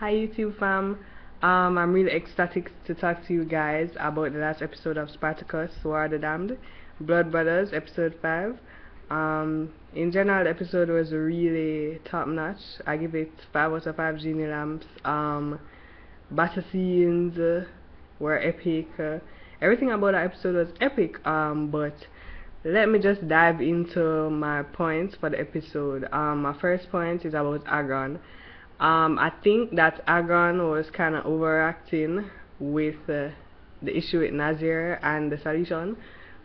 Hi YouTube fam. I'm really ecstatic to talk to you guys about the last episode of Spartacus, War of the Damned, Blood Brothers, episode 5. In general, the episode was really top notch. I give it 5 out of 5 genie lamps. Battle scenes were epic. Everything about that episode was epic. But let me just dive into my points for the episode. My first point is about Agon. I think that Agon was kind of overacting with the issue with Nazir and the solution,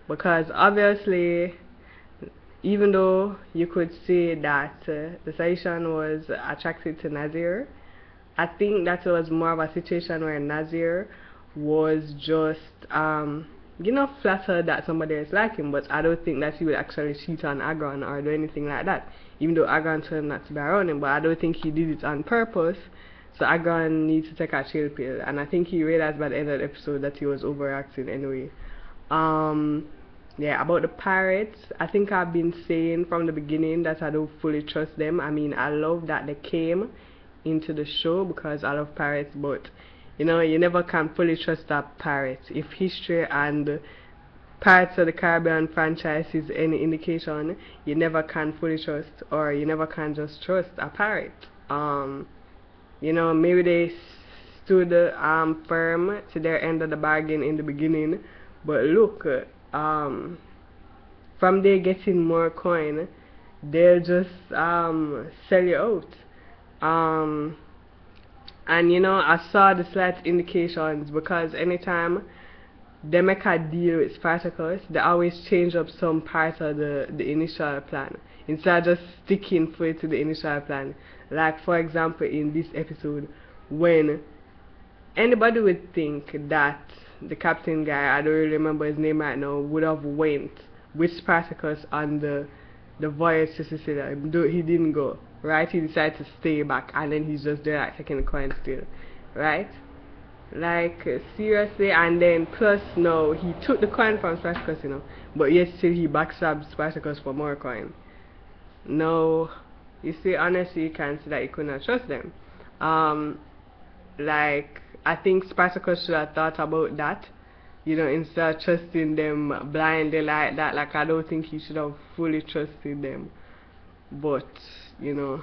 because obviously, even though you could say that the solution was attracted to Nazir, I think that it was more of a situation where Nazir was just, flattered that somebody else liked him, but I don't think that he would actually cheat on Agon or do anything like that, even though Agon turned not to be around him, but I don't think he did it on purpose, so Agon needs to take a chill pill, and I think he realized by the end of the episode that he was overacting anyway. Yeah, about the pirates, I think I've been saying from the beginning that I don't fully trust them. I mean, I love that they came into the show because I love pirates, but you never can fully trust a pirate. If history and Pirates of the Caribbean franchise is any indication, you never can fully trust, or you never can just trust a pirate. Maybe they stood firm to their end of the bargain in the beginning, but look, from they getting more coin, they'll just sell you out. And I saw the slight indications, because anytime they make a deal with Spartacus, they always change up some part of the initial plan instead of just sticking fully to the initial plan. Like for example, in this episode, when anybody would think that the captain guy, I don't really remember his name right now, would have went with Spartacus on the voyage to Sicily, though he didn't go, right? He decided to stay back, and then he's just there like taking the coin still, right? Like seriously. And then plus no, he took the coin from Spartacus, but yet still he backstabbed Spartacus for more coin. No, you see, honestly, you can see that you could not trust them. Like I think Spartacus should have thought about that, instead of trusting them blindly like that. Like I don't think he should have fully trusted them, but to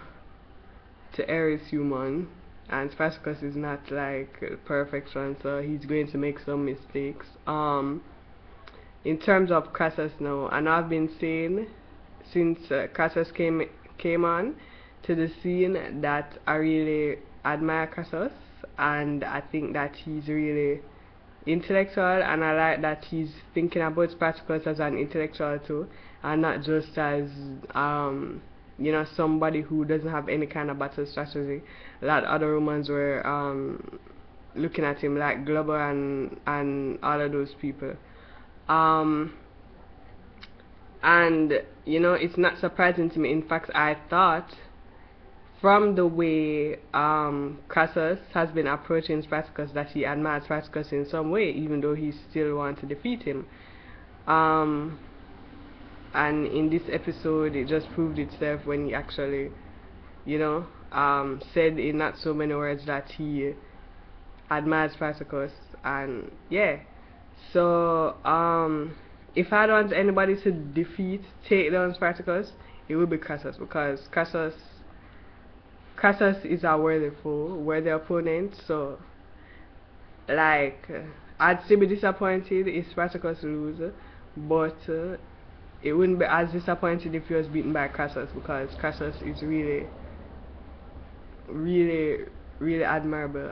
err is human, and Spartacus is not like perfection, so he's going to make some mistakes. In terms of Crassus now, and I've been saying since Crassus came on to the scene that I really admire Crassus, and I think that he's really intellectual, and I like that he's thinking about Spartacus as an intellectual too, and not just as somebody who doesn't have any kind of battle strategy. A lot of other Romans were looking at him like Glover and all of those people. And it's not surprising to me. In fact, I thought from the way Crassus has been approaching Spartacus that he admired Spartacus in some way, even though he still wants to defeat him. And in this episode, it just proved itself when he actually, said in not so many words that he admired Spartacus. And yeah, so if I don't want anybody to take down Spartacus, it will be Crassus, because Crassus is a worthy opponent. So like I'd still be disappointed if Spartacus loses, but it wouldn't be as disappointed if he was beaten by Crassus, because Crassus is really, really, really admirable.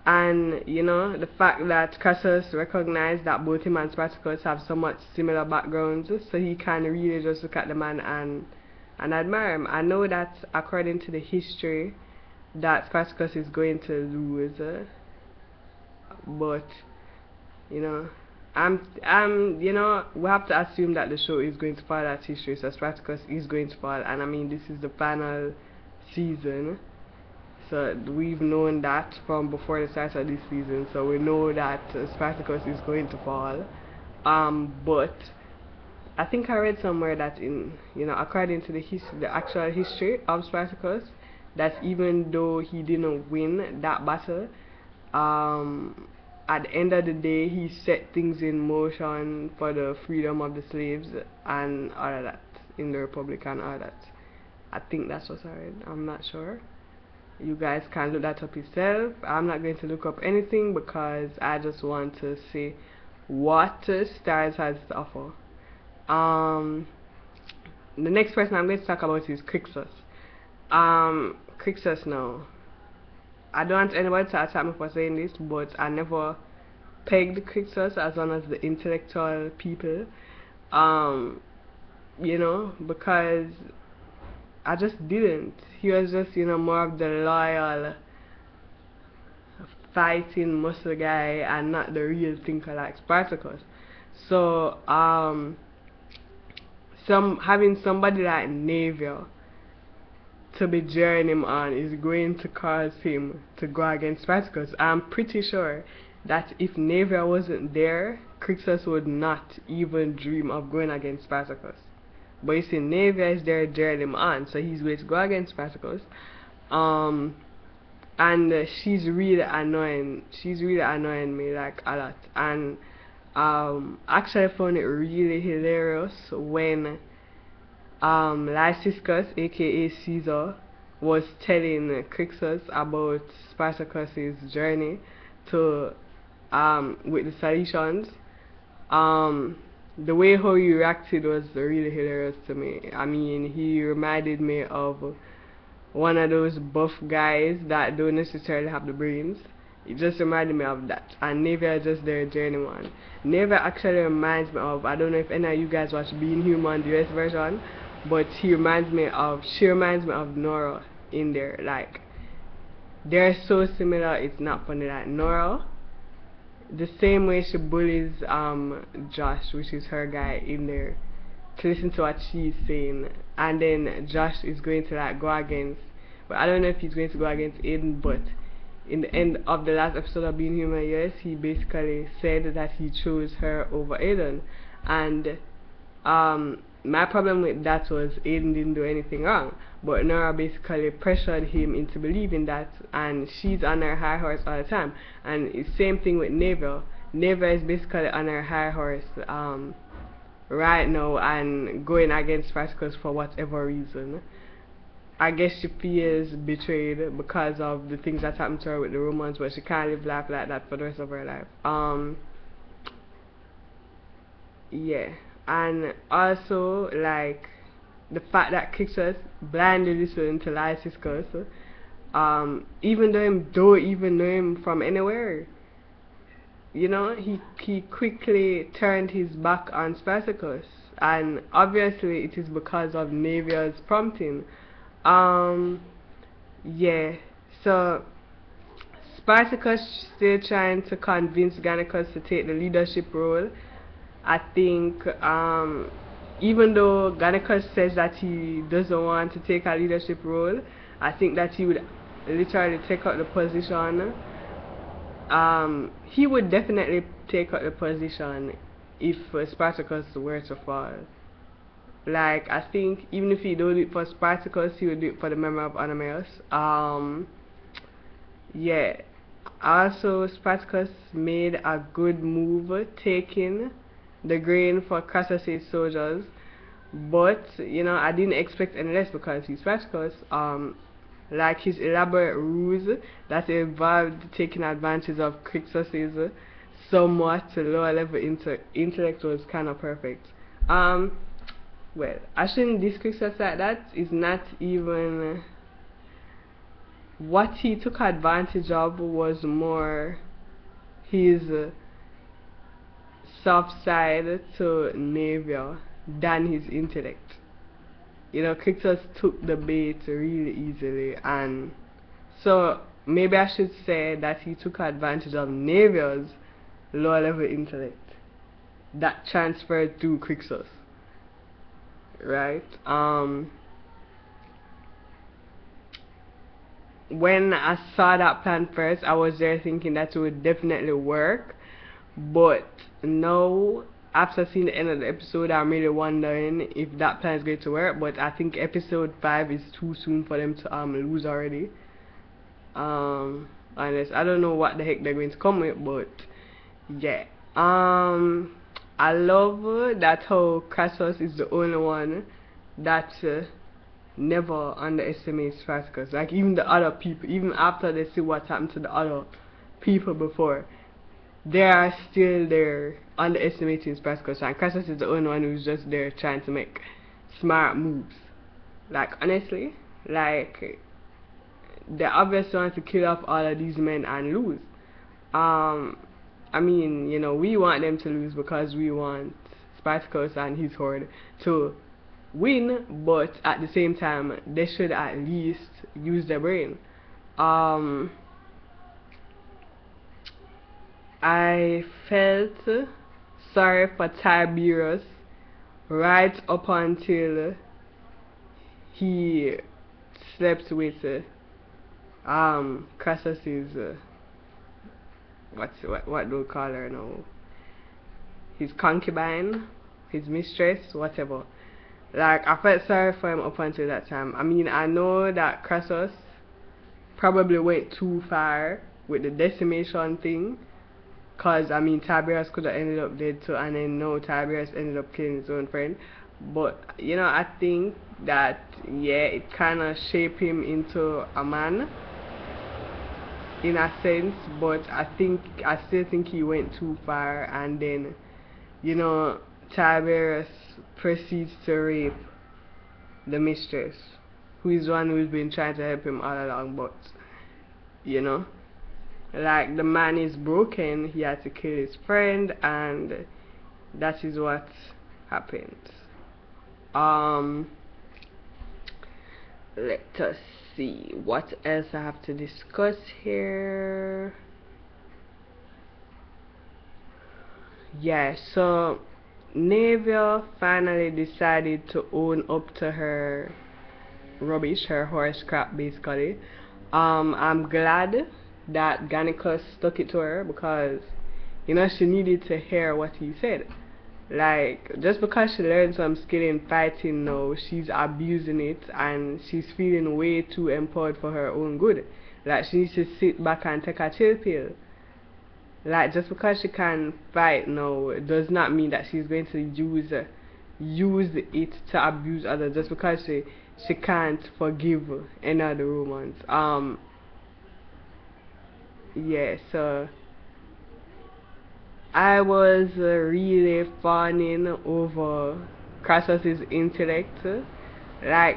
And the fact that Crassus recognized that both him and Spartacus have somewhat similar backgrounds, so he can really just look at the man and admire him. I know that according to the history that Spartacus is going to lose, but we have to assume that the show is going to follow that history, so Spartacus is going to fall. And I mean, this is the final season, so we've known that from before the start of this season, so we know that Spartacus is going to fall. But I think I read somewhere that according to the actual history of Spartacus, that even though he didn't win that battle, at the end of the day he set things in motion for the freedom of the slaves and all of that in the Republic and all that. I think that's what I read. I'm not sure. You guys can look that up yourself. I'm not going to look up anything because I just want to see what Stars has to offer. The next person I'm going to talk about is Crixus. Crixus now. I don't want anybody to attack me for saying this, but I never pegged Crixus as one of the intellectual people. You know, because I just didn't. He was just, you know, more of the loyal, fighting muscle guy and not the real thinker like Spartacus. So, having somebody like Navier to be cheering him on is going to cause him to go against Spartacus. I'm pretty sure that if Navier wasn't there, Crixus would not even dream of going against Spartacus. But you see, Navier is there cheering him on, so he's going to go against Spartacus. And she's really annoying. She's really annoying me like a lot. And actually I found it really hilarious when Lyciscus, aka Caesar, was telling Crixus about Spartacus's journey to with the Salicians. The way how he reacted was really hilarious to me. I mean, he reminded me of one of those buff guys that don't necessarily have the brains. It just reminded me of that. And Navier just there journey one. Navier actually reminds me of, I don't know if any of you guys watch Being Human, the US version, but she reminds me of Nora in there. Like, they're so similar, it's not funny. Like Nora, the same way she bullies Josh, which is her guy in there, to listen to what she's saying, and then Josh is going to like go against, but I don't know if he's going to go against Aiden, but in the end of the last episode of Being Human, yes, he basically said that he chose her over Aiden. And my problem with that was Aiden didn't do anything wrong, but Nora basically pressured him into believing that, and she's on her high horse all the time. And it's same thing with Navier. Navier is basically on her high horse right now and going against Spartacus for whatever reason. I guess she feels betrayed because of the things that happened to her with the Romans, but she can't live life like that for the rest of her life. Yeah. And also, like, the fact that Crixus blindly listened to Lyciscus, even though him don't even know him from anywhere. You know, he quickly turned his back on Spartacus, and obviously it is because of Navier's prompting. Yeah, so Spartacus still trying to convince Gannicus to take the leadership role. I think even though Gannicus says that he doesn't want to take a leadership role, I think that he would literally take out the position. He would definitely take out the position if Spartacus were to fall. Like, I think even if he don't do it for Spartacus, he would do it for the memory of Oenomaus. Yeah. Also, Spartacus made a good move taking the grain for Crassus's soldiers, but you know, I didn't expect any less because he's Spartacus. Like his elaborate ruse that involved taking advantage of Crixus's somewhat lower level intellect was kind of perfect. Well, I shouldn't diss Crixus like that. It's not even what he took advantage of, was more his soft side to Navier than his intellect. You know, Crixus took the bait really easily, and so maybe I should say that he took advantage of Navier's low level intellect that transferred to Crixus. Right? When I saw that plan first, I was there thinking that it would definitely work, but no, after seeing the end of the episode, I'm really wondering if that plan is going to work. But I think episode 5 is too soon for them to lose already. Unless I don't know what the heck they're going to come with, but yeah. I love that how Crassus is the only one that never underestimates Spartacus. Like even the other people, even after they see what happened to the other people before, they are still there underestimating Spartacus, and Crassus is the only one who's just there trying to make smart moves. Like honestly, like they obviously want to kill off all of these men and lose. I mean, you know, we want them to lose because we want Spartacus and his horde to win, but at the same time, they should at least use their brain. I felt sorry for Tiberius right up until he slept with Crassus's what do we call her now? His concubine, his mistress, whatever. Like I felt sorry for him up until that time. I mean, I know that Crassus probably went too far with the decimation thing, cause I mean Tiberius could have ended up dead too, and then no, Tiberius ended up killing his own friend. But you know, I think that yeah, it kind of shaped him into a man in a sense, but I still think he went too far, and then you know Tiberius proceeds to rape the mistress, who is one who's been trying to help him all along. But you know, like the man is broken, he had to kill his friend, and that is what happened. Let us see what else I have to discuss here. Yeah, so Navia finally decided to own up to her rubbish, her horse crap basically. I'm glad that Gannicus stuck it to her, because you know she needed to hear what he said. Like, just because she learned some skill in fighting now, she's abusing it and she's feeling way too empowered for her own good. Like, she needs to sit back and take a chill pill. Like, just because she can fight now does not mean that she's going to use it to abuse others, just because she can't forgive any of the Romans. Yeah, so I was really fawning over Crassus's intellect, like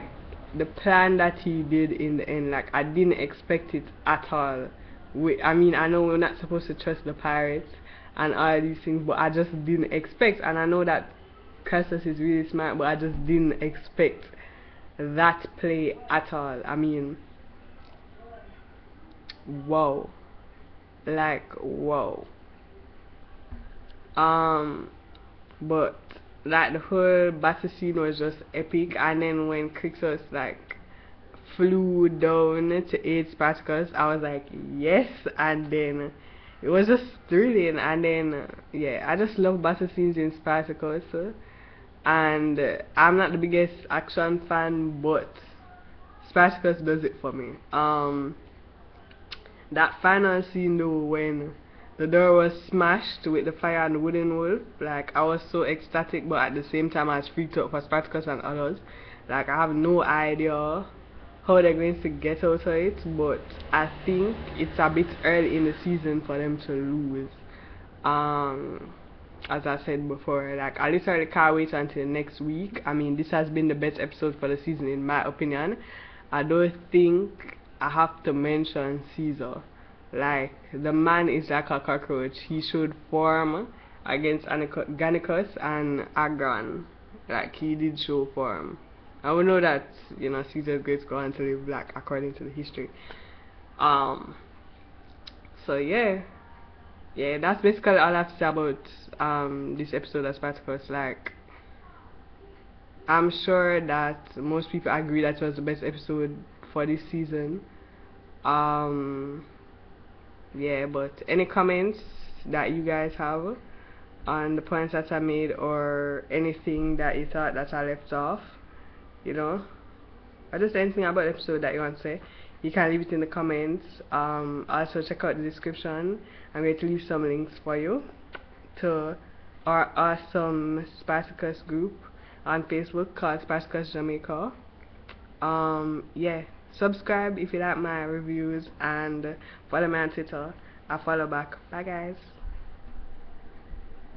the plan that he did in the end. Like I didn't expect it at all. I mean, I know we're not supposed to trust the pirates and all these things, but I just didn't expect. And I know that Crassus is really smart, but I just didn't expect that play at all. I mean, wow, like wow. But like the whole battle scene was just epic, and then when Crixus like flew down to aid Spartacus, I was like yes, and then it was just thrilling, and then yeah, I just love battle scenes in Spartacus, and I'm not the biggest action fan, but Spartacus does it for me. That final scene though, when the door was smashed with the fire and the wooden wolf, like I was so ecstatic, but at the same time I was freaked out for Spartacus and others. Like I have no idea how they're going to get out of it, but I think it's a bit early in the season for them to lose. As I said before, like I literally can't wait until next week. I mean, this has been the best episode for the season in my opinion. I don't think I have to mention Caesar. Like, the man is like a cockroach. He should form against Gannicus and Agron. Like, he did show form. I would know that, you know, Caesar is going to go on to live black according to the history. So yeah. Yeah, that's basically all I have to say about this episode of Spartacus. Like, I'm sure that most people agree that it was the best episode for this season. Yeah, but any comments that you guys have, on the points that I made, or anything that you thought that I left off, you know, or just anything about the episode that you want to say. You can leave it in the comments. Also check out the description. I'm going to leave some links for you to our awesome Spartacus group on Facebook called Spartacus Jamaica. Yeah, subscribe if you like my reviews, and follow me on Twitter. I follow back. Bye guys.